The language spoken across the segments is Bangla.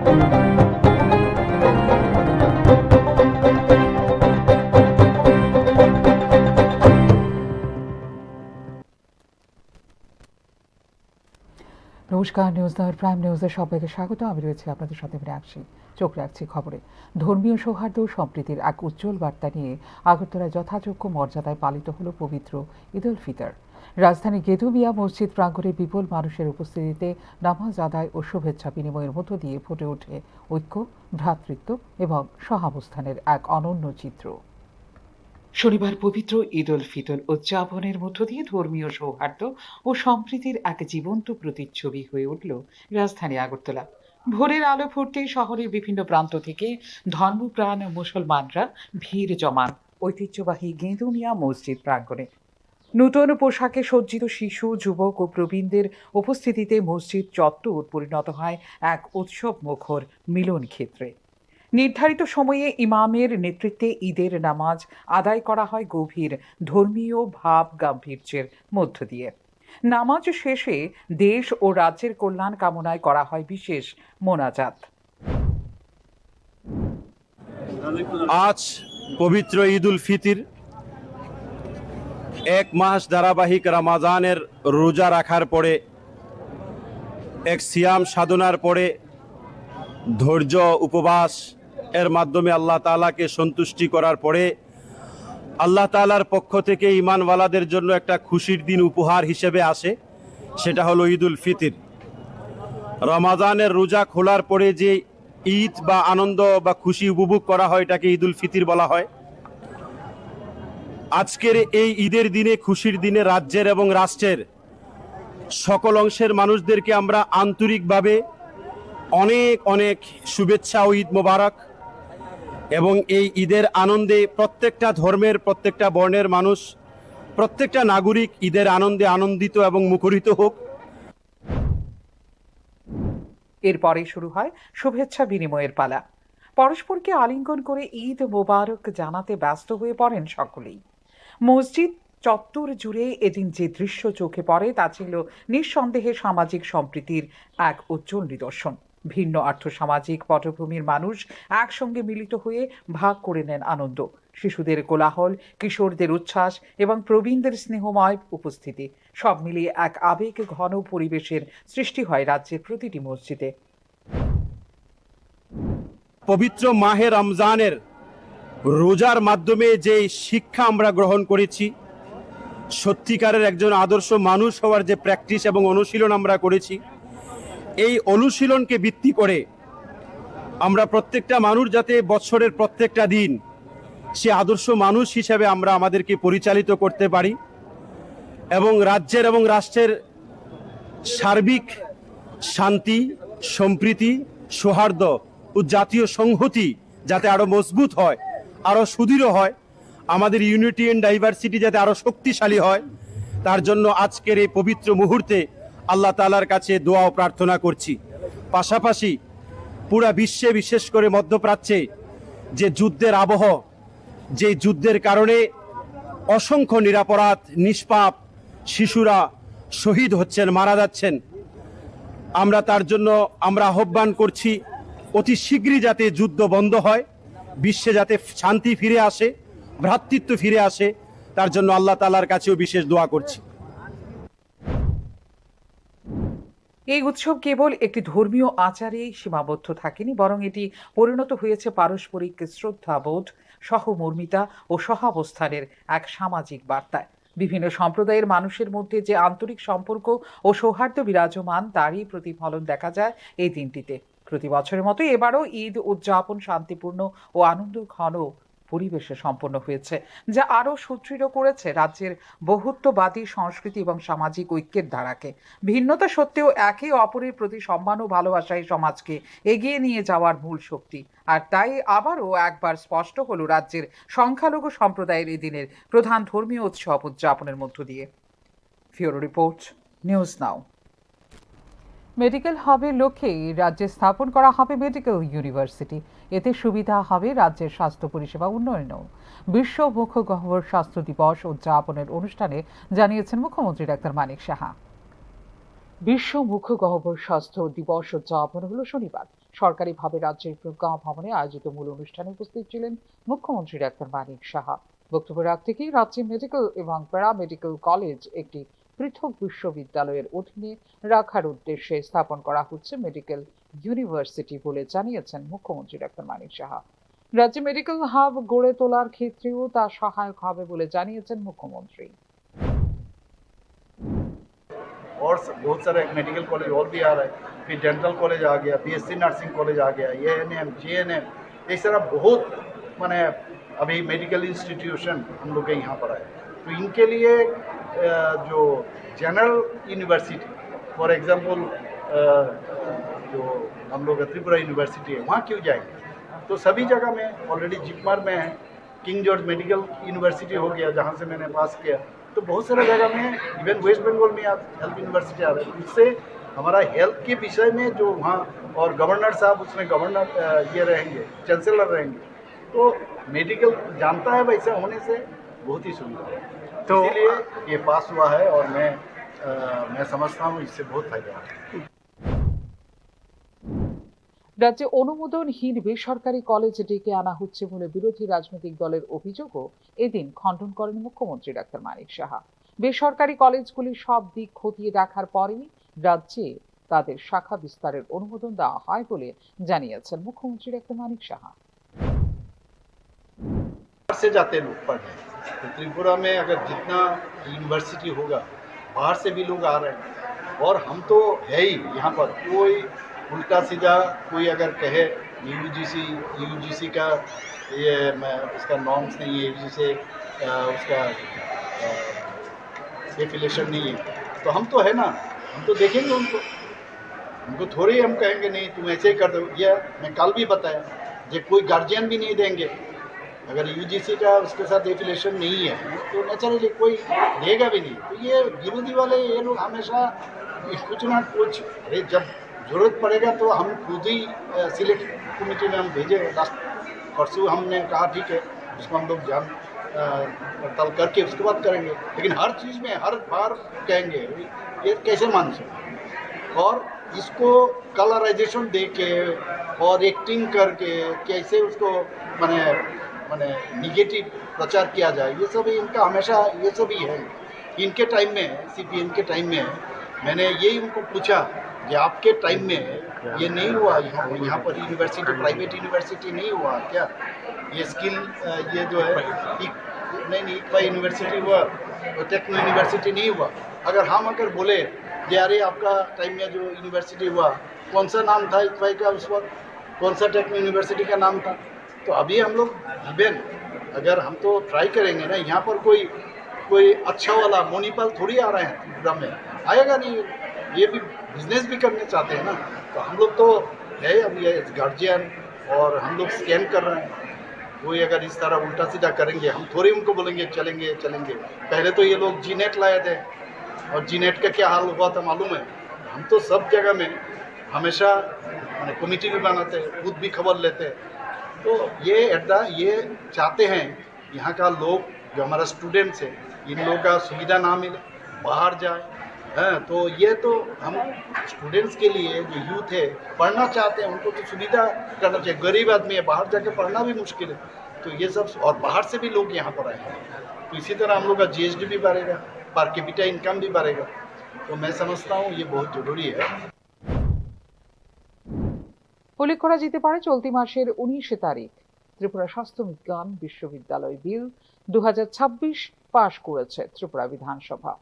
নমস্কার, নিউজ নাওয়ের প্রাইম নিউজে সবাইকে স্বাগত। আমি রয়েছি আপনাদের সাথে চোখ রাখছি খবরে। ধর্মীয় সৌহার্দ্য ও সম্প্রীতির এক উজ্জ্বল বার্তা নিয়ে আগরতলায় যথাযোগ্য মর্যাদায় পালিত হল পবিত্র ঈদ উল ফিতর। রাজধানী গেদুমিয়া মসজিদ প্রাঙ্গণে বিপুল মানুষের উপস্থিতিতে নামাজ আদায় ও শুভেচ্ছা বিনিময়ের মধ্য দিয়ে ফুটে ওঠে ঐক্য, ভ্রাতৃত্ব এবং সহাবস্থানের এক অনন্য চিত্র। শনিবার পবিত্র ঈদ উল ফিতর উদযাপনের মধ্য দিয়ে ধর্মীয় সৌহার্দ্য ও সম্প্রীতির এক জীবন্ত প্রতিচ্ছবি হয়ে উঠল রাজধানী আগরতলা। ভোরের আলো ফুটতেই শহরের বিভিন্ন প্রান্ত থেকে ধর্মপ্রাণ মুসলমানরা ভিড় জমান ঐতিহ্যবাহী গেদুমিয়া মসজিদ প্রাঙ্গণে। নূতন পোশাকে সজ্জিত শিশু, যুবক ও প্রবীণদের উপস্থিতিতে মসজিদ চত্বর পরিণত হয় এক উৎসব মুখর মিলন ক্ষেত্রে। নির্ধারিত সময়ে ইমামের নেতৃত্বে ঈদের নামাজ আদায় করা হয় গভীর ধর্মীয় ভাব গাম্ভীর্যের মধ্য দিয়ে। নামাজ শেষে দেশ ও রাজ্যের কল্যাণ কামনায় করা হয় বিশেষ মোনাজাত। আজ পবিত্র ঈদ উল ফিতর, এক মাস ধারাবাহিক রমাজানের রোজা রাখার পরে, এক সিয়াম সাধনার পরে, ধৈর্য উপবাস এর মাধ্যমে আল্লাহ তাআলাকে সন্তুষ্টি করার পরে আল্লাহ তাআলার পক্ষ থেকে ঈমানওয়ালাদের জন্য একটা খুশির দিন উপহার হিসেবে আসে, সেটা হলো ঈদ উল ফিতর। রমাজানের রোজা খোলার পরে যে ঈদ বা আনন্দ বা খুশি উপভোগ করা হয়, এটাকে ঈদ উল ফিতর বলা হয়। আজকের এই ঈদের দিনে, খুশির দিনে রাজ্যের এবং রাষ্ট্রের সকল অংশের মানুষদেরকে আমরা আন্তরিকভাবে অনেক অনেক শুভেচ্ছা ও ঈদ মোবারক। এবং এই ঈদের আনন্দে প্রত্যেকটা ধর্মের, প্রত্যেকটা বর্ণের মানুষ, প্রত্যেকটা নাগরিক ঈদের আনন্দে আনন্দিত এবং মুখরিত হোক। এরপরে শুরু হয় শুভেচ্ছা বিনিময়ের পালা। পরস্পরকে আলিঙ্গন করে ঈদ মোবারক জানাতে ব্যস্ত হয়ে পড়েন সকলেই। মসজিদ চত্বর জুড়ে এদিন যে দৃশ্য চোখে পড়ে তা ছিল নিঃসন্দেহে সামাজিক সম্প্রীতির এক উজ্জ্বল নিদর্শন। ভিন্ন আর্থসামাজিক পটভূমির মানুষ একসঙ্গে মিলিত হয়ে ভাগ করে নেন আনন্দ। শিশুদের কোলাহল, কিশোরদের উচ্ছ্বাস এবং প্রবীণদের স্নেহময় উপস্থিতি সব মিলিয়ে এক আবেগ ঘন পরিবেশের সৃষ্টি হয় রাজ্যের প্রতিটি মসজিদে। পবিত্র মাহে রমজানের রোজার মাধ্যমে যে শিক্ষা আমরা গ্রহণ করেছি, সত্যিকারের একজন আদর্শ মানুষ হওয়ার যে প্র্যাকটিস এবং অনুশীলন আমরা করেছি, এই অনুশীলনকে ভিত্তি করে আমরা প্রত্যেকটা মানুষ যাতে বছরের প্রত্যেকটা দিন সে আদর্শ মানুষ হিসেবে আমরা আমাদেরকে পরিচালিত করতে পারি এবং রাজ্যের এবং রাষ্ট্রের সার্বিক শান্তি, সম্প্রীতি, সৌহার্দ্য ও জাতীয় সংহতি যাতে আরও মজবুত হয়, আরও সুদৃঢ় হয়, আমাদের ইউনিটি অ্যান্ড ডাইভার্সিটি যাতে আরও শক্তিশালী হয়, তার জন্য আজকের এই পবিত্র মুহূর্তে আল্লাহ তাআলার কাছে দোয়া ও প্রার্থনা করছি। পাশাপাশি পুরা বিশ্বে, বিশেষ করে মধ্যপ্রাচ্যে যে যুদ্ধের আবহ, যে যুদ্ধের কারণে অসংখ্য নিরপরাধ নিষ্পাপ শিশুরা শহীদ হচ্ছেন, মারা যাচ্ছেন, আমরা তার জন্য আহ্বান করছি অতি শীঘ্রই যাতে যুদ্ধ বন্ধ হয়, বিশ্বে যাতে শান্তি ফিরে আসে, ভ্রাতৃত্ব ফিরে আসে, তার জন্য আল্লাহ তাআলার কাছেও বিশেষ দোয়া করছি। এই উৎসব কেবল একটি ধর্মীয় আচারেই সীমাবদ্ধ থাকেনি, বরং এটি পরিণত হয়েছে পারস্পরিক শ্রদ্ধাবোধ, সহমর্মিতা ও সহাবস্থানের এক সামাজিক বার্তায়। বিভিন্ন সম্প্রদায়ের মানুষের মধ্যে যে আন্তরিক সম্পর্ক ও সৌহার্দ্য বিরাজমান, তারই প্রতিফলন দেখা যায় এই দিনটিতে। প্রতি বছরের মতো এবারও ঈদ উদযাপন শান্তিপূর্ণ ও আনন্দ ঘন পরিবেশে সম্পন্ন হয়েছে, যা আরও সুদৃঢ় করেছে রাজ্যের বহুত্ববাদী সংস্কৃতি এবং সামাজিক ঐক্যের ধারাকে। ভিন্নতা সত্ত্বেও একে অপরের প্রতি সম্মান ও ভালোবাসাই সমাজকে এগিয়ে নিয়ে যাওয়ার মূল শক্তি। আর তাই আবারও একবার স্পষ্ট হলো রাজ্যের সংখ্যালঘু সম্প্রদায়ের এই দিনের প্রধান ধর্মীয় উৎসব উদযাপনের মধ্য দিয়ে। ফিওরো রিপোর্ট, নিউজ নাও। মেডিকেল হাবের লক্ষ্যে রাজ্যে স্থাপন করা হবে মেডিকেল ইউনিভার্সিটি। এতে সুবিধা হবে রাজ্যের স্বাস্থ্য পরিষেবা উন্নয়নেও। বিশ্ব মুখ্য গহ্বর স্বাস্থ্য দিবস উদযাপনের অনুষ্ঠানে জানিয়েছেন মুখ্যমন্ত্রী ডাক্তার মানিক সাহা। বিশ্ব মুখ্য গহ্বর স্বাস্থ্য দিবস উদযাপন হলো শনিবার। সরকারিভাবে রাজ্যের প্রজ্ঞা ভবনে আয়োজিত মূল অনুষ্ঠানে উপস্থিত ছিলেন মুখ্যমন্ত্রী ডাক্তার মানিক সাহা। বক্তব্য রাখতে গিয়ে রাজ্যে মেডিকেল এবং প্যারামেডিকেল কলেজ একটি পৃথক বিশ্ববিদ্যালয়ের অধীনে রাখার উদ্দেশ্যে স্থাপন করা হচ্ছে মেডিকেল ইউনিভার্সিটি বলে জানিয়েছেন মুখ্যমন্ত্রী ডাক্তার মানিক সাহা। রাজ্যে মেডিকেল হাব গড়ে তোলার ক্ষেত্রেও তা সহায়ক হবে বলে জানিয়েছেন মুখ্যমন্ত্রী। और बहुत सारे मेडिकल कॉलेज और भी आ रहा है, फिर डेंटल कॉलेज आ गया, बीएससी नर्सिंग कॉलेज आ गया, एएनएम, जीएनएम, इस तरह बहुत माने अभी मेडिकल इंस्टीट्यूशन हम लोग के यहाँ पर है। तो इनके लिए जो जनरल यूनिवर्सिटी फॉर एग्जांपल जो हम लोग का त्रिपुरा यूनिवर्सिटी है वहाँ क्यों जाएंगे। तो सभी जगह में ऑलरेडी जिपमर में है, किंग जॉर्ज मेडिकल यूनिवर्सिटी हो गया जहाँ से मैंने पास किया, तो बहुत सारे जगह में इवन वेस्ट बंगाल में हेल्थ यूनिवर्सिटी आ रहा है। इससे हमारा हेल्थ के विषय में जो वहाँ और गवर्नर साहब उसमें गवर्नर ये रहेंगे, चांसलर रहेंगे, तो मेडिकल जानता है वैसा होने से बहुत ही सुविधा है। तो इसीलिए ये पास हुआ है और मैं समझता हूँ इससे बहुत फायदा है। রাজ্যে অনুমোদনহীন বেসরকারি কলেজ ডেকে আনা হচ্ছে বলে বিরোধী রাজনৈতিক দলের অভিযোগও এদিন খণ্ডন করেন মুখ্যমন্ত্রী ডাক্তার মানিক সাহা। বেসরকারি কলেজগুলির সব দিক খতিয়ে দেখার পরেই রাজ্যে তাদের শাখা বিস্তারের অনুমোদন দেওয়া হয় বলে জানিয়েছেন মুখ্যমন্ত্রী ডাক্তার মানিক সাহা। से जाते लोग पढ़ने, तो त्रिपुरा में अगर जितना यूनिवर्सिटी होगा बाहर से भी लोग आ रहे हैं, और हम तो है ही यहाँ पर। कोई उल्टा सीधा कोई अगर कहे यूजीसी का ये उसका नॉर्म्स नहीं है, यूजीसी उसका एफिलेशन नहीं है, तो हम तो है ना, हम तो देखेंगे उनको थोड़ी हम कहेंगे नहीं तुम ऐसे ही कर दो। ये मैं कल भी बताया, जो कोई गार्जियन भी नहीं देंगे अगर यूजीसी का उसके साथ एफिलेशन नहीं है तो नेचुरली कोई देगा भी नहीं। तो ये विरोधी वाले ये लोग हमेशा कुछ ना कुछ, अरे जब जरूरत पड़ेगा तो हम खुद ही सिलेक्ट कमेटी में हम भेजे। लास्ट परसों हमने कहा ठीक है उसको हम लोग जान पड़ताल करके उसके बाद करेंगे, लेकिन हर चीज़ में हर बार कहेंगे ये कैसे मान सकते। और इसको कलराइजेशन दे के और एक्टिंग करके कैसे उसको माने निगेटिव प्रचार किया जाए, ये सब इनका हमेशा ये सब ही है। इनके टाइम में सीपीएम के टाइम में मैंने यही उनको पूछा कि आपके टाइम में ये नहीं हुआ, यहाँ पर यूनिवर्सिटी प्राइवेट यूनिवर्सिटी नहीं हुआ क्या, ये स्किल ये जो है नहीं इक्वा यूनिवर्सिटी हुआ, तो टेक्नो यूनिवर्सिटी नहीं हुआ। अगर बोले कि अरे आपका टाइम में जो यूनिवर्सिटी हुआ कौन सा नाम था इक्वाई का उस वक्त, कौन सा टेक्नो यूनिवर्सिटी का नाम था। तो अभी हम लोग इवन अगर हम तो ट्राई करेंगे ना, यहाँ पर कोई अच्छा वाला मोनिपल थोड़ी आ रहे हैं त्रिपुरा में, आएगा नहीं। ये भी बिजनेस भी करने चाहते हैं ना, तो हम लोग तो है अब ये गार्जियन और हम लोग स्कैम कर रहे हैं। कोई अगर इस तरह उल्टा सीधा करेंगे हम थोड़ी उनको बोलेंगे चलेंगे। पहले तो ये लोग जीनेट लाए थे और जीनेट का क्या हाल हुआ था मालूम है। हम तो सब जगह में हमेशा कमेटी भी बनाते हैं, खुद भी खबर लेते हैं। तो ये चाहते हैं यहाँ का लोग जो हमारा स्टूडेंट्स है इन लोगों का सुविधा ना मिले, बाहर जाए। तो ये तो हम स्टूडेंट्स के लिए जो यूथ है पढ़ना चाहते हैं उनको तो सुविधा करना चाहिए। गरीब आदमी है, बाहर जाके पढ़ना भी मुश्किल है, तो ये सब और बाहर से भी लोग यहाँ पर आए हैं। तो इसी तरह हम लोग का जीएसडी भी बढ़ेगा, पर कैपिटा इनकम भी बढ़ेगा। तो मैं समझता हूँ ये बहुत जरूरी है। উল্লেখ করা যেতে পারে চলতি মাসের 19 তারিখ ত্রিপুরা স্বাস্থ্য বিজ্ঞান বিশ্ববিদ্যালয় বিল 2026 পাশ করেছে ত্রিপুরা বিধানসভা।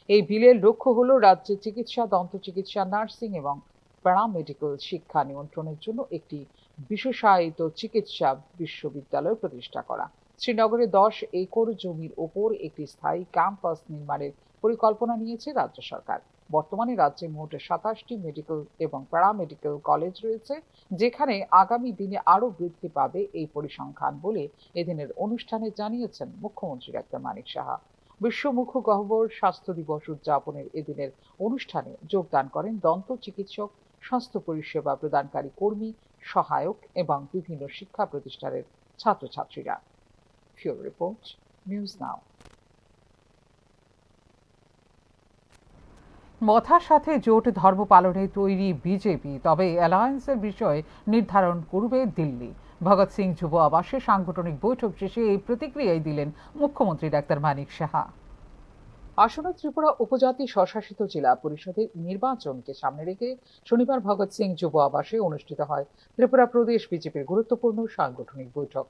এই বিলের লক্ষ্য হল রাজ্যে চিকিৎসা, দন্ত চিকিৎসা, নার্সিং এবং প্যারামেডিক্যাল শিক্ষা নিয়ন্ত্রণের জন্য একটি বিশেষায়িত চিকিৎসা বিশ্ববিদ্যালয় প্রতিষ্ঠা করা। শ্রীনগরে 10 একর জমির ওপর একটি স্থায়ী ক্যাম্পাস নির্মাণের পরিকল্পনা নিয়েছে রাজ্য সরকার। বর্তমানে রাজ্যে মোট 27টি মেডিকেল এবং প্যারামেডিক্যাল কলেজ রয়েছে, যেখানে আগামী দিনে আরও বৃদ্ধি পাবে এই পরিসংখ্যান বলে এদিনের অনুষ্ঠানে জানিয়েছেন মুখ্যমন্ত্রী ডাক্তার মানিক সাহা। বিশ্ব মুখগহ্বর স্বাস্থ্য দিবস উদযাপনের এদিনের অনুষ্ঠানে যোগদান করেন দন্ত চিকিৎসক, স্বাস্থ্য পরিষেবা প্রদানকারী কর্মী, সহায়ক এবং বিভিন্ন শিক্ষা প্রতিষ্ঠানের ছাত্রছাত্রীরা। ফিউরো রিপোর্ট, নিউজ নাও। মথার সাথে জোট ধর্ম পালনে তৈরি বিজেপি, তবে অ্যালায়েন্সের বিষয় নির্ধারণ করবে দিল্লি। ভগৎ সিং যুব আবাসে সাংগঠনিক বৈঠক শেষে এই প্রতিক্রিয়াই দিলেন মুখ্যমন্ত্রী ডাক্তার মানিক সাহা। আসন্ন ত্রিপুরা উপজাতি স্বশাসিত জেলা পরিষদের নির্বাচনকে সামনে রেখে শনিবার ভগৎ সিং যুব আবাসে অনুষ্ঠিত হয় ত্রিপুরা প্রদেশ বিজেপির গুরুত্বপূর্ণ সাংগঠনিক বৈঠক।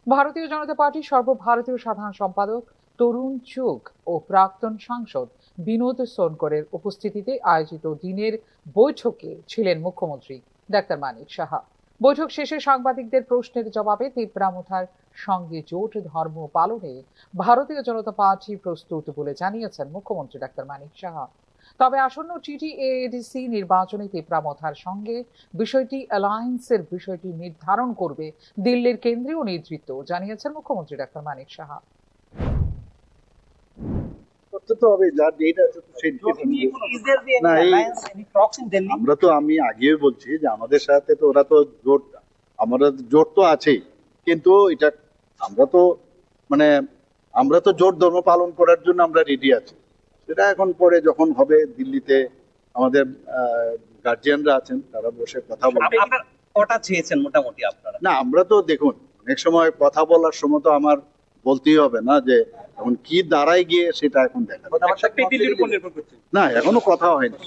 ভারতীয় জনতা পার্টির সর্বভারতীয় সাধারণ সম্পাদক তরুণ চুগ ও প্রাক্তন সাংসদ বিনোদ সোনকরের উপস্থিতিতে আয়োজিত দিনের বৈঠকে ছিলেন মুখ্যমন্ত্রী ডাক্তার মানিক সাহা। বৈঠক শেষে সাংবাদিকদের প্রশ্নের জবাবে তিপ্রামথার সঙ্গে জোট ধর্ম পালনে ভারতীয় জনতা পার্টি প্রস্তুত বলে জানিয়েছেন মুখ্যমন্ত্রী ডাক্তার মানিক সাহা। তবে আসন্ন টিটিএডিসি নির্বাচনে তিপ্রামথার সঙ্গে বিষয়টি অ্যালায়েন্সের বিষয়টি নির্ধারণ করবে দিল্লির কেন্দ্রীয় নেতৃত্ব, জানিয়েছেন মুখ্যমন্ত্রী ডাক্তার মানিক সাহা। করতে তো হবে, যার ডেট আছে তো সেই date না, আমরা তো আমি আগেও বলছি যে আমাদের সাথে তো ওরা তো জোট, আমরা জোট তো আছেই, কিন্তু এটা আমরা তো জোট ধর্ম পালন করার জন্য আমরা রেডি আছি। সেটা এখন পরে যখন হবে দিল্লিতে আমাদের গার্জিয়ানরা আছেন, তারা বসে কথা বলবেন। কটা চেয়েছেন মোটামুটি আপনারা? না, আমরা তো দেখুন অনেক সময় কথা বলার সময় তো আমার বলতেই হবে না যে এখন কি দাঁড়ায় গিয়ে সেটা এখন দেখা না, এখনো কথা হয়নি।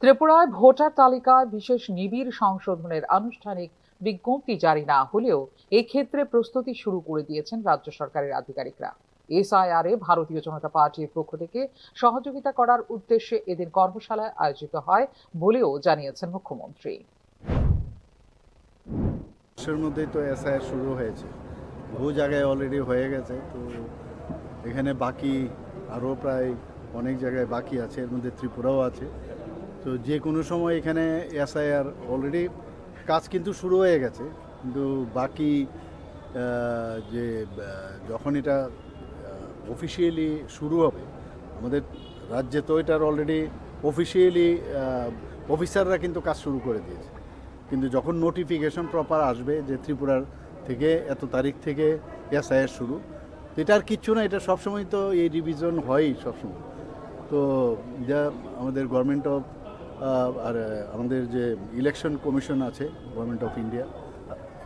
ত্রিপুরায় ভোটার তালিকায় বিশেষ নিবিড় সংশোধনের আনুষ্ঠানিক বিজ্ঞপ্তি জারি না হলেও এক্ষেত্রে প্রস্তুতি শুরু করে দিয়েছেন রাজ্য সরকারের আধিকারিকরা। এসআইআর এ ভারতীয় জনতা পার্টির পক্ষ থেকে সহযোগিতা করার উদ্দেশ্যে এদিন কর্মশালা আয়োজিত হয় বলেও জানিয়েছেন মুখ্যমন্ত্রী। দেশের মধ্যেই তো এসআইআর শুরু হয়েছে, বহু জায়গায় অলরেডি হয়ে গেছে, তো এখানে বাকি আরও প্রায় অনেক জায়গায় বাকি আছে, এর মধ্যে ত্রিপুরাও আছে। তো যে কোনো সময় এখানে এসআইআর অলরেডি কাজ কিন্তু শুরু হয়ে গেছে, কিন্তু বাকি যে যখন এটা অফিসিয়ালি শুরু হবে আমাদের রাজ্যে, তো এটার অলরেডি অফিসিয়ালি অফিসাররা কিন্তু কাজ শুরু করে দিয়েছে, কিন্তু যখন নোটিফিকেশন প্রপার আসবে যে ত্রিপুরার থেকে এত তারিখ থেকে এসআইআর শুরু, তো এটা আর কিচ্ছু না, এটা সবসময় তো এই রিভিশন হয়ই সবসময়। তো যা আমাদের গভর্নমেন্ট অফ আর আমাদের যে ইলেকশন কমিশন আছে গভর্নমেন্ট অফ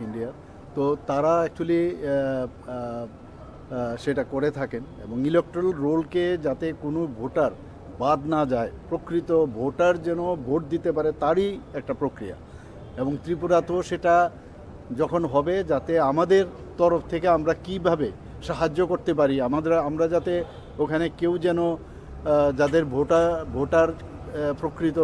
ইন্ডিয়া, তো তারা অ্যাকচুয়ালি সেটা করে থাকেন, এবং ইলেকট্রাল রোলকে যাতে কোনো ভোটার বাদ না যায়, প্রকৃত ভোটার যেন ভোট দিতে পারে তারই একটা প্রক্রিয়া। এবং ত্রিপুরাতেও সেটা যখন হবে, যাতে আমাদের তরফ থেকে আমরা কিভাবে সাহায্য করতে পারি, আমরা যাতে ওখানে কেউ যেন যাদের ভোটার প্রকৃত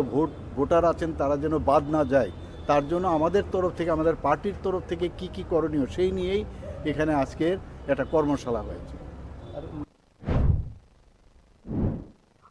ভোটার আছেন তারা যেন বাদ না যায়, তার জন্য আমাদের তরফ থেকে, আমাদের পার্টির তরফ থেকে কি কি করণীয় সেই নিয়েই এখানে আজকের একটা কর্মশালা হয়েছে।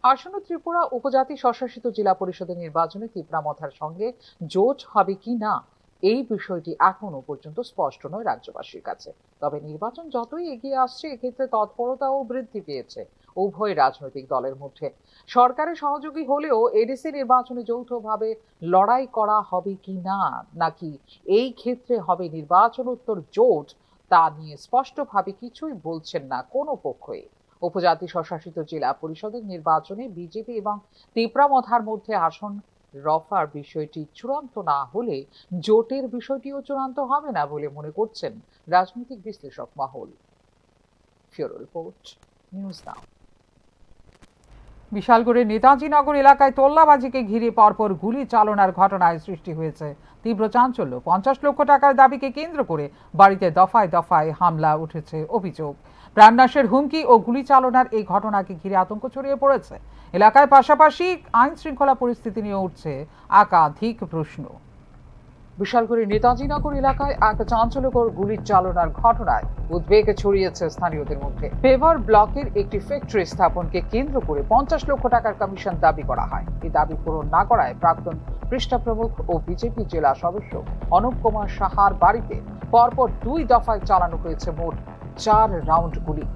আসন্ন ত্রিপুরা উপজাতি স্বশাসিত জেলা পরিষদের নির্বাচনে তিপ্রামথার সঙ্গে জোট হবে কি না এই বিষয়টি এখনো পর্যন্ত স্পষ্ট নয় রাজ্যবাসীর কাছে। তবে নির্বাচন যতই এগিয়ে আসছে এক্ষেত্রে তৎপরতাও বৃদ্ধি পেয়েছে উভয় রাজনৈতিক দলের মধ্যে। সরকারের সহযোগী হলেও এডিসি নির্বাচনে যৌথভাবে লড়াই করা হবে কি না, নাকি এই ক্ষেত্রে হবে নির্বাচনোত্তর জোট, তা নিয়ে স্পষ্টভাবে কিছুই বলছেন না কোনো পক্ষই। উপজাতি স্বশাসিত জেলা পরিষদের নির্বাচনে বিজেপি এবং তিপ্রামথার মধ্যে আসন রফার বিষয়টি চূড়ান্ত না হলে জোটের বিষয়টিও চূড়ান্ত হবে না বলে মনে করছেন রাজনৈতিক বিশ্লেষক মহল। ফিউরো রিপোর্ট, নিউজ নাও। বিশালগড়ের নেতাজি নগর এলাকায় তোল্লাবাজিকে ঘিরে পরপর গুলি চালনার ঘটনায় সৃষ্টি হয়েছে তীব্র চাঞ্চল্য। 50 লক্ষ টাকার দাবিকে কেন্দ্র করে বাড়িতে দফায় দফায় হামলা উঠেছে অভিযোগ। প্রাণনাশের হুমকি ও গুলি চালনার এই ঘটনাকে ঘিরে আতঙ্ক ছড়িয়ে পড়েছে এলাকায়, পাশাপাশি আইন শৃঙ্খলা পরিস্থিতি নিয়ে উঠছে একাধিক প্রশ্ন। বিশালগড়ের নেতাজি নগর এলাকায় এক চাঞ্চল্যকর গুলি চালনার ঘটনায় উদ্বেগ ছড়িয়েছে স্থানীয়দের মধ্যে। পেভার ব্লকের একটি ফ্যাক্টরি স্থাপনকে কেন্দ্র করে 50 লক্ষ টাকার কমিশন দাবি করা হয়। এই দাবি পূরণ না করায় প্রাক্তন পৃষ্ঠা প্রমুখ ও বিজেপি জেলা সদস্য অনুপ কুমার সাহার বাড়িতে পরপর 2 দফায় চালানো হয়েছে মোট 4 রাউন্ড গুলি।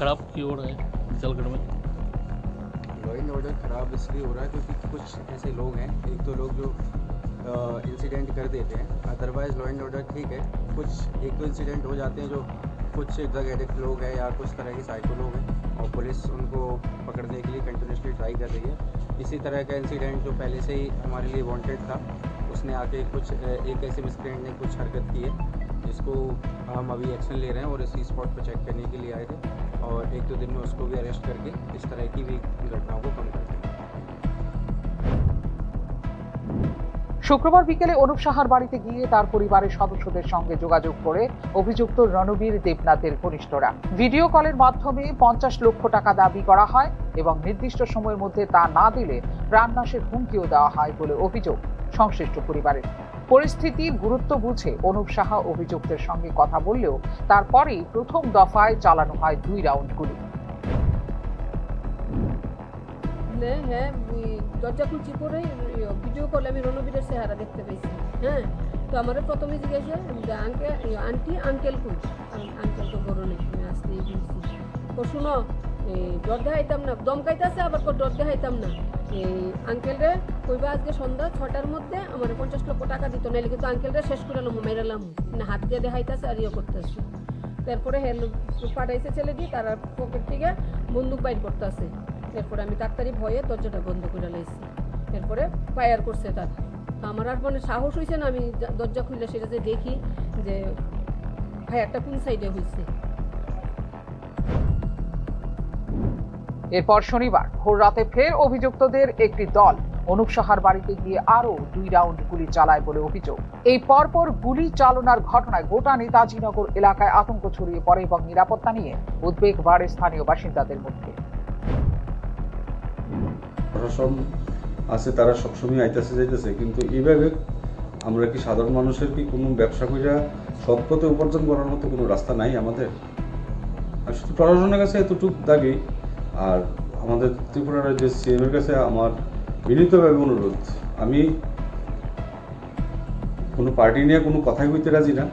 खराब क्यों हो रहा है विशालगढ़ में? लॉ एंड ऑर्डर ख़राब इसलिए हो रहा है क्योंकि कुछ ऐसे लोग हैं, एक तो लोग जो इंसिडेंट कर देते हैं, अदरवाइज़ लॉ एंड ऑर्डर ठीक है। कुछ एक दो इंसिडेंट हो जाते हैं जो कुछ ड्रग एडिक्ट लोग हैं या कुछ तरह के साइको लोग हैं और पुलिस उनको पकड़ने के लिए कंटिन्यूसली ट्राई कर रही है। इसी तरह का इंसिडेंट जो पहले से ही हमारे लिए वांटेड था, उसने आके एक ऐसे मिसक्रेंट ने कुछ हरकत की है जिसको हम अभी एक्शन ले रहे हैं और इसी स्पॉट पर चेक करने के लिए आए थे और 1-2 दिन में उसको भी अरेस्ट करके इस तरह की भी घटनाओं को कम कर देंगे। শুক্রবার বিকেলে অনুপ সাহার বাড়িতে গিয়ে তার পরিবারের সদস্যদের সঙ্গে যোগাযোগ করে অভিযুক্ত রণবীর দেবনাথের ঘনিষ্ঠরা ভিডিও কলের মাধ্যমে 50 লক্ষ টাকা দাবি করা হয় এবং নির্দিষ্ট সময়ের মধ্যে তা না দিলে প্রাণনাশের হুমকিও দেওয়া হয় বলে অভিযোগ সংশ্লিষ্ট পরিবারের। পরিস্থিতির গুরুত্ব বুঝে অনুপ সাহা অভিযুক্তের সঙ্গে কথা বললেও তারপরেই প্রথম দফায় চালানো হয় 2 রাউন্ড গুলি। হ্যাঁ, দরজা খুলছি পরে ভিডিও কলে আমি রণবীরের চেহারা দেখতে পেয়েছি। হ্যাঁ, তো আমার প্রথমে জিজ্ঞাসা আন্টি আঙ্কেল কই, আঙ্কেল তো বড় নেই, আমি আসতেই বলছি ও শুনো ডর দেখাইতাম না, দমকাইতেছে আবার ডর দেখাইতাম না, আঙ্কেলরে কইবা আজকে সন্ধ্যা 6টার মধ্যে আমার 50 লক্ষ টাকা দিত, নাইলে কিন্তু আঙ্কেলরে শেষ করে মেরালাম, না হাত দিয়ে দেখাইতেছে আর ইয়ে করতেছে। তারপরে পাঠাইছে ছেলে দিয়ে তারা পকেট থেকে বন্দুক বাইর করতেছে। এরপরে আমি তাড়াতাড়ি ভয়ে দরজাটা বন্ধ করে লাইছি, এরপরে ফায়ার করছে তার। আমার আর মানে সাহস হয়েছে না, আমি দরজা খুললে সেটা যে দেখি যে ফায়ারটা কোন সাইডে হয়েছে। এরপর শনিবার ভোর রাতে ফের অভিযুক্তদের একটি দল অনুপ সাহার বাড়িতে গিয়ে আরো 2 রাউন্ড গুলি চালায় বলে অভিযোগ। এই পরপর গুলি চালনার ঘটনায় গোটা নেতাজিনগর এলাকায় আতঙ্ক ছড়িয়ে পড়ে এবং নিরাপত্তা নিয়ে উদ্বেগ বাড়ে স্থানীয় বাসিন্দাদের মধ্যে। প্রশাসন আছে, তারা সবসময় আইতেছে যাইতেছে, কিন্তু এইভাবে আমরা কি সাধারণ মানুষের কি কোনো ব্যবসা কইরা সৎ পথে উপার্জন করার মতো কোনো রাস্তা নাই আমাদের? আর শুধু প্রশাসনের কাছে এতটুকু দাবি, আর আমাদের ত্রিপুরার যে সিএম এর কাছে আমার বিনীতভাবে অনুরোধ, আমি কোনো পার্টি নিয়ে কোনো কথাই কইতে রাজি না,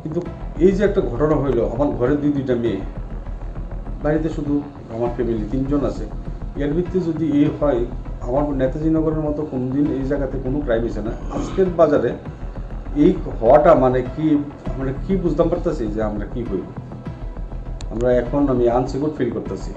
কিন্তু এই যে একটা ঘটনা হইলো, আমার ঘরে 2টা মেয়ে, বাড়িতে শুধু আমার ফ্যামিলি 3 জন আছে, এর ভিত্তিতে যদি এই হয়, আমার নেতাজিনগরের মতো কোনদিন এই জায়গাতে কোনো ক্রাইম হয়েছে না। আজকের বাজারে এই হওয়াটা মানে কি, আমরা কি বুঝতে পারতেছি যে আমরা কি হইব, আমরা এখন আমি আনসিকিউর ফিল করতেছি।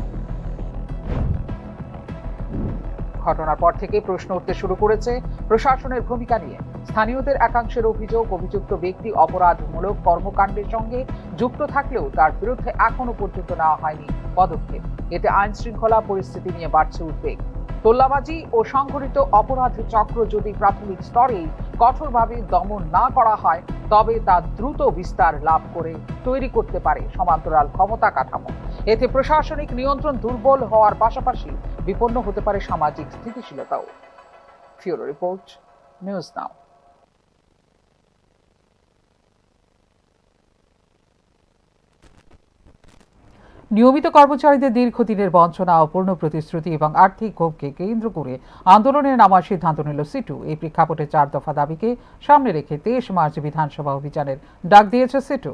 ঘটনার পর থেকে প্রশ্ন উঠতে শুরু করেছে প্রশাসনের ভূমিকা নিয়ে। স্থানীয়দের একাংশের অভিযোগ, অভিযুক্ত ব্যক্তি অপরাধমূলক কর্মকাণ্ডের সঙ্গে যুক্ত থাকলেও তার বিরুদ্ধে এখনো পর্যন্ত নেওয়া হয়নি পদক্ষেপ। এতে আইন শৃঙ্খলা পরিস্থিতি নিয়ে বাড়ছে উদ্বেগ। তোল্লাবাজি ও সংঘটিত অপরাধ চক্র যদি প্রাথমিক স্তরেই কঠোরভাবে দমন না করা হয়, তবে তা দ্রুত বিস্তার লাভ করে তৈরি করতে পারে সমান্তরাল ক্ষমতা কাঠামো। এতে প্রশাসনিক নিয়ন্ত্রণ দুর্বল হওয়ার পাশাপাশি বিপন্ন হতে পারে সামাজিক স্থিতিশীলতাও। ফিউরো রিপোর্ট, নিউজ নাও। নিয়মিত কর্মচারীদের দীর্ঘদিনের বঞ্চনা, অপূর্ণ প্রতিশ্রুতি এবং আর্থিক ক্ষোভকে কেন্দ্র করে আন্দোলনের নামার সিদ্ধান্ত নিল সিটু। এই প্রেক্ষাপটে 4 দফা দাবিকে সামনে রেখে 23 মার্চ বিধানসভা অভিযানের ডাক দিয়েছে সিটু।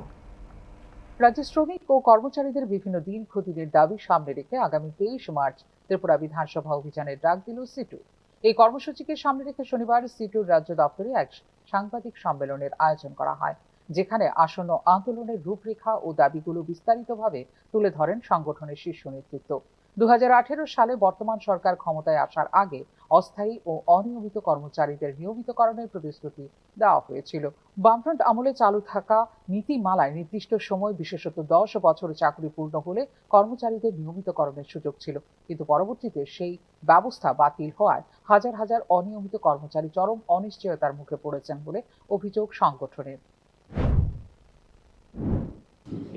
রাজ্য শ্রমিক ও কর্মচারীদের বিভিন্ন দীর্ঘদিনের দাবি সামনে রেখে আগামী 23 মার্চ ত্রিপুরা বিধানসভা অভিযানের ডাক দিল সিটু। এই কর্মসূচিকে সামনে রেখে শনিবার সিটুর রাজ্য দপ্তরে এক সাংবাদিক সম্মেলনের আয়োজন করা হয়, যেখানে আসন্ন আন্দোলনের রূপরেখা ও দাবিগুলো বিস্তারিতভাবে তুলে ধরেন সংগঠনের শীর্ষ নেতৃত্ব। 2018 সালে বর্তমান সরকার ক্ষমতায় আসার আগে অস্থায়ী ও অনিয়মিত কর্মচারীদের নিয়মিতকরণের প্রতিশ্রুতি দেওয়া হয়েছিল। বামফ্রন্ট আমলে চালু থাকা নীতিমালায় নির্দিষ্ট সময়, বিশেষত 10 বছর চাকরি পূর্ণ হলে কর্মচারীদের নিয়মিতকরণের সুযোগ ছিল, কিন্তু পরবর্তীতে সেই ব্যবস্থা বাতিল হওয়ায় হাজার হাজার অনিয়মিত কর্মচারী চরম অনিশ্চয়তার মুখে পড়েছেন বলে অভিযোগ সংগঠনের।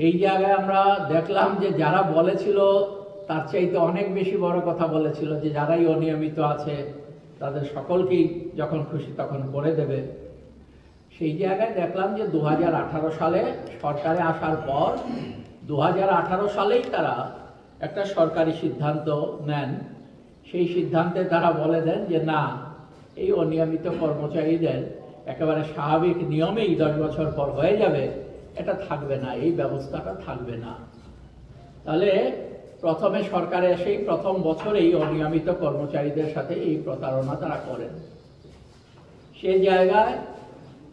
এই জায়গায় আমরা দেখলাম যে যারা বলেছিল তার চাইতে অনেক বেশি বড় কথা বলেছিল, যে যারাই অনিয়মিত আছে তাদের সকলকেই যখন খুশি তখন করে দেবে। সেই জায়গায় দেখলাম যে 2018 সালে সরকারে আসার পর 2018 সালেই তারা একটা সরকারি সিদ্ধান্ত নেন। সেই সিদ্ধান্তে তারা বলে দেন যে না, এই অনিয়মিত কর্মচারীদের একেবারে স্বাভাবিক নিয়মেই 10 বছর পর হয়ে যাবে, এটা থাকবে না, এই ব্যবস্থাটা থাকবে না। তাহলে প্রথমে সরকারে এসেই প্রথম বছরেই অনিয়মিত কর্মচারীদের সাথে এই প্রতারণা তারা করেন। সেই জায়গায়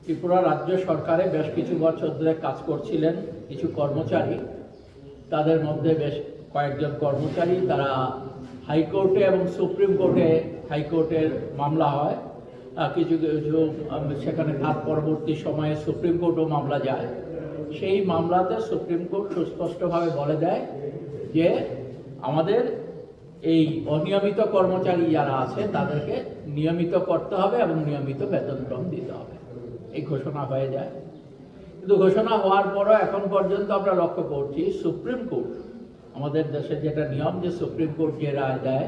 ত্রিপুরা রাজ্য সরকারে বেশ কিছু বছর ধরে কাজ করছিলেন কিছু কর্মচারী, তাদের মধ্যে বেশ কয়েকজন কর্মচারী তারা হাইকোর্টে এবং সুপ্রিম কোর্টে, হাইকোর্টের মামলা হয়, কিছু কিছু সেখানে তার পরবর্তী সময়ে সুপ্রিম কোর্টও মামলা যায়। সেই মামলাতে সুপ্রিম কোর্ট সুস্পষ্টভাবে বলে দেয় যে আমাদের এই অনিয়মিত কর্মচারী যারা আছে তাদেরকে নিয়মিত করতে হবে এবং নিয়মিত বেতন দিতে হবে, এই ঘোষণা হয়ে যায়। কিন্তু ঘোষণা হওয়ার পরও এখন পর্যন্ত আমরা লক্ষ্য করছি সুপ্রিম কোর্ট, আমাদের দেশে যেটা নিয়ম যে সুপ্রিম কোর্ট যে রায় দেয়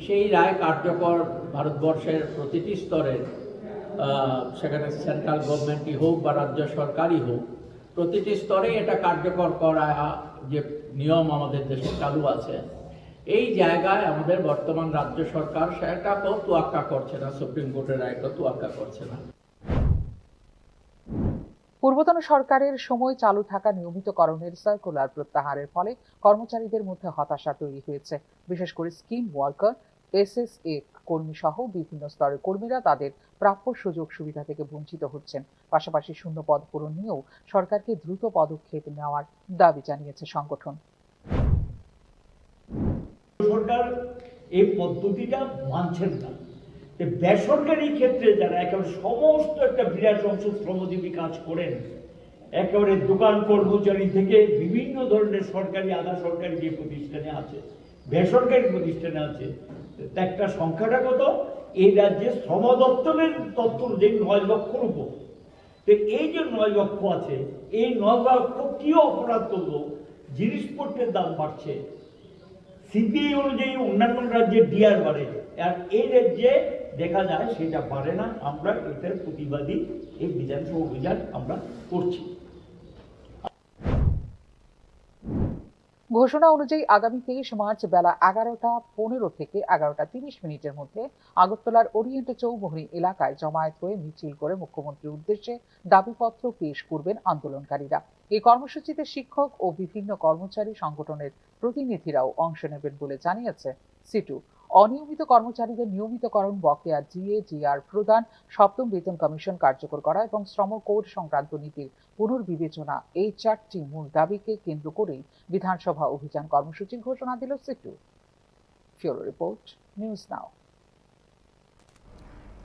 সেই রায় কার্যকর ভারতবর্ষের প্রতিটি স্তরের, সেখানে সেন্ট্রাল গভর্নমেন্টই হোক বা রাজ্য সরকারই হোক, প্রতিটি স্তরে এটা কার্যকর করা যে নিয়ম আমাদের দেশে চালু আছে। এই জায়গায় আমাদের বর্তমান রাজ্য সরকার সেটাকেও তোয়াক্কা করছে না, সুপ্রিম কোর্টের রায়কেও তোয়াক্কা করছে না। পূর্বতন সরকারের সময় চালু থাকা নিয়মিতকরণের সার্কুলার প্রত্যাহারের ফলে কর্মচারীদের মধ্যে হতাশা তৈরি হয়েছে। বিশেষ করে স্কিম ওয়ার্কার, এসএসএ কর্মী সহ বিভিন্ন স্তরের কর্মীরা তাদের প্রাপ্য সুযোগ সুবিধা থেকে বঞ্চিত হচ্ছেন। পাশাপাশি শূন্য পদ পূরণ নিয়েও সরকারকে দ্রুত পদক্ষেপ নেওয়ার দাবি জানিয়েছে সংগঠন। সরকার এই পদ্ধতিটা মানছেন না। বেসরকারি ক্ষেত্রে যারা একেবারে সমস্ত একটা বিরাট অংশ শ্রমজীবী কাজ করেন, একেবারে দোকান কর্মচারী থেকে বিভিন্ন ধরনের সরকারি আধা সরকারি যে প্রতিষ্ঠানে আছে, বেসরকারি প্রতিষ্ঠানে আছে, একটা সংখ্যাটা কত এই রাজ্যে শ্রম দপ্তরের তথ্য যে 9 লক্ষর উপর। তো এই যে 9 লক্ষ আছে, এই 9 লক্ষ কি অপরাধ করলো? জিনিসপত্রের দাম বাড়ছে, সিপিআই অনুযায়ী অন্যান্য রাজ্যে ডিআর বাড়ে, আর এই রাজ্যে দেখা যায় সেটা বাড়ে না। আমরা এটার প্রতিবাদী এই বিধানসভা অভিযান আমরা করছি। ঘোষণা অনুযায়ী আগামী 23 মার্চ বেলা 11:15 থেকে 11:30 মধ্যে আগরতলার ওরিয়েন্ট চৌমুহনী এলাকায় জমায়েত হয়ে মিছিল করে মুখ্যমন্ত্রীর উদ্দেশ্যে দাবিপত্র পেশ করবেন আন্দোলনকারীরা। এই কর্মসূচিতে শিক্ষক ও বিভিন্ন কর্মচারী সংগঠনের প্রতিনিধিরাও অংশ নেবেন বলে জানিয়েছে সিটু। অনিয়মিত কর্মচারীদের নিয়মিতকরণ, বকেয়া জিএ জিআর প্রদান, 7ম বেতন কমিশন কার্যকর করা এবং শ্রম কোড সংক্রান্ত নীতির পুনর্বিবেচনা, এই 4টি মূল দাবিকে কেন্দ্র করেই বিধানসভা অভিযান কর্মসূচির ঘোষণা দিল সিটু। ফিউরো রিপোর্ট, নিউজ নাও।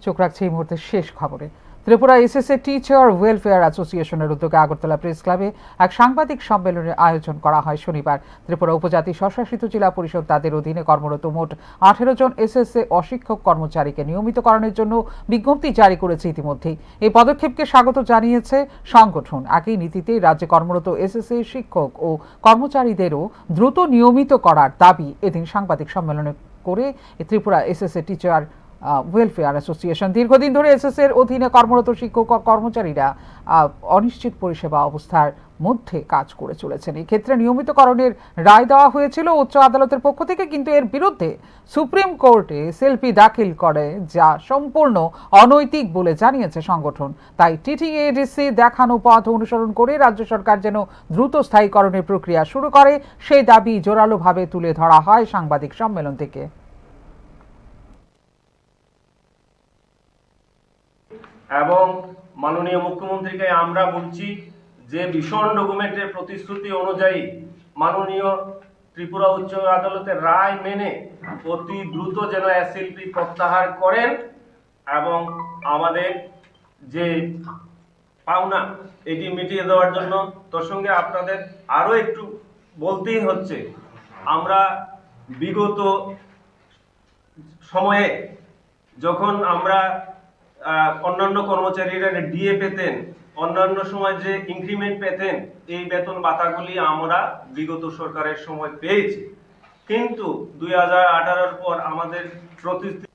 চোখ রাখছে এই মুহূর্তে শেষ খবরে। ত্রিপুরা এসএসএ টিচার ওয়েলফেয়ার অ্যাসোসিয়েশনের উদ্যোগে আগরতলা প্রেস ক্লাবে এক সাংবাদিক সম্মেলনের আয়োজন করা হয় শনিবার। ত্রিপুরা উপজাতি স্বশাসিত জেলা পরিষদ তাদের অধীনে কর্মরত মোট 18 জন এসএসএ অশিক্ষক কর্মচারীকে নিয়মিতকরণের জন্য বিজ্ঞপ্তি জারি করেছে ইতিমধ্যেই। এই পদক্ষেপকে স্বাগত জানিয়েছে সংগঠন। একই নীতিতে রাজ্যে কর্মরত এসএসএ শিক্ষক ও কর্মচারীদেরও দ্রুত নিয়মিত করার দাবি এদিন সাংবাদিক সম্মেলনে করে Tripura SSA teacher welfare association. দীর্ঘদিন ধরে এসএসএর অধীনে কর্মরত শিক্ষক ও কর্মচারীরা অনিশ্চিত পরিষেবা অবস্থার মধ্যে কাজ করে চলেছেন। এই ক্ষেত্রে নিয়মিতকরণের রায় দেওয়া হয়েছিল উচ্চ আদালতের পক্ষ থেকে, কিন্তু এর বিরুদ্ধে সুপ্রিম কোর্টে এসএলপি দাখিল করে, যা সম্পূর্ণ অনৈতিক বলে জানিয়েছে সংগঠন। তাই টিটিএডিসি দেখানো পথ অনুসরণ করে রাজ্য সরকার যেন দ্রুত স্থায়ীকরণের প্রক্রিয়া শুরু করে, সেই দাবি জোরালোভাবে তুলে ধরা হয় সাংবাদিক সম্মেলন থেকে। এবং মাননীয় মুখ্যমন্ত্রীকে আমরা বলছি যে ভীষণ ডকুমেন্টের প্রতিশ্রুতি অনুযায়ী মাননীয় ত্রিপুরা উচ্চ আদালতের রায় মেনে অতি দ্রুত যেন এসএলপি প্রত্যাহার করেন এবং আমাদের যে পাওনা এটি মিটিয়ে দেওয়ার জন্য। তোর সঙ্গে আপনাদের আরও একটু বলতেই হচ্ছে, আমরা বিগত সময়ে যখন আমরা অন্যান্য কর্মচারীরা ডিএ পেতেন, অন্যান্য সময় যে ইনক্রিমেন্ট পেতেন, এই বেতন ভাতাগুলি আমরা বিগত সরকারের সময় পেয়েছি, কিন্তু 2018-র পর আমাদের প্রতিশ্রুতি